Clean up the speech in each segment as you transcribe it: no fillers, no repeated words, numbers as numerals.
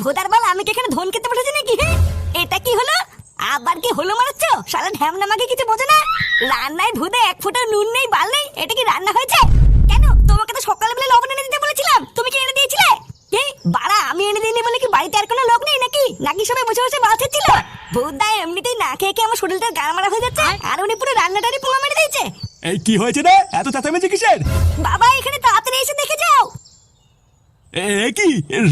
ভোদার বাল, আমি কি এখানে ধন খেতে পাঠাচ্ছি নাকি? হ্যাঁ, এটা কি হলো? আবার কি হলো মারাচ্ছ? শালা ঢ্যামনা মাকে কিছু বোঝে না। রান্নায় ভুদে এক ফোঁটা নুন নেই, বাল নেই, এটা কি রান্না হয়েছে? কেন, তোমাকে তো সকালবেলা লবণ এনে দিতে বলেছিলাম, তুমি কি এনে দিয়েছিলে? কি বাড়া, আমি এনে দিইনি বলে কি বাড়িতে আর কোনো লোক নেই নাকি? নাকি সবাই বসে বসে মাছ খাচ্ছিল? ভুদা এমনিতেই না খেয়ে খেয়ে আমার শরীরটা গাড়মারা হয়ে যাচ্ছে, আর উনি পুরো রান্নাটারই পোঙা মেরে দিয়েছে। এই কি হয়েছে রে, এত চেঁচামেচি কিসের? বাবা, এখানে তাড়াতাড়ি এসে দেখে যাও। এ কি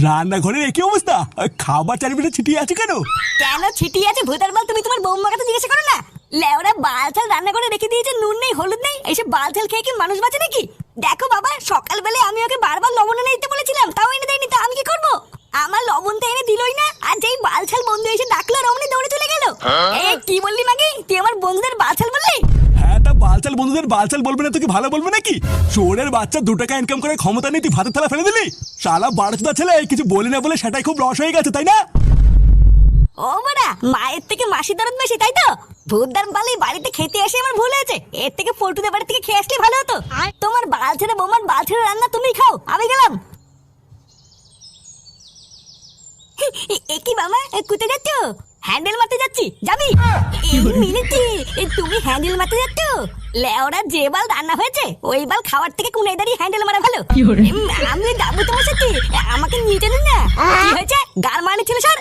রান্নাঘরের একই অবস্থা? খাবার চারিপাশে ছিটিয়ে আছে কেন? কেন ছিটিয়ে আছে ভুদার বাল? তুমি তোমার বৌমাকে তো জিজ্ঞাসা করো না? লেওরা বালছাল রান্না করে রেখে দিয়েছে, নুন নেই হলুদ নেই, এইসব বালছাল খেয়ে কি মানুষ বাঁচে নাকি? দেখো বাবা, সকালবেলায় আমি ওকে বারবার লবণ এনে দিতে বলেছিলাম, তাও এনে দেয়নি, তা আমি কি করবো? আমার লবণ তো এনে দিলই না, আর যেই বালছাল বন্ধু এসে ডাকলো অমনি দৌড়ে চলে গেল। এই কি বললি মাগি? তুই আমার বন্ধুদের বালছাল বললি? হ্যাঁ, তা বালচাল বন্ধুদের বালচাল বলবে না তো কি ভালো বলবে নাকি? শোরের বাচ্চা 2 টাকা ইনকাম করে ক্ষমতা নেই, তুই ভাতের থালা ফেলে দিলি। শালা বাড়চুদা ছেলে, কিছু বলি না বলে সেটাই খুব লস হয়ে গেছে, তাই না? ও মারা, মায়ের থেকে মাসি দরদ বেশি, তাই তো? ভূতদার বালি বাড়িতে খেতে এসে আমার ভুল হয়েছে, এর থেকে পল্টুদের বাড়ি থেকে খেয়ে আসলে ভালো হতো। তোমার বাল ছেড়ে বৌমার বাল ছেড়ে রান্না তুমি খাও, আমি গেলাম। কি বাবা, কোথায় যাচ্ছ? হ্যান্ডেল মারতে যাচ্ছি, যাবি? মিলেছি, তুমি হ্যান্ডেল মারতে যাচ্ছ? লেওরা, যে বাল রান্না হয়েছে ওই বাল খাওয়ার থেকে কোনায় দাঁড়িয়ে হ্যান্ডেল মারা ভালো। আমি যাবো তোমার সাথে, আমাকে নিয়ে চলুন না। কি হয়েছে? গার মারনি ছিল স্যার।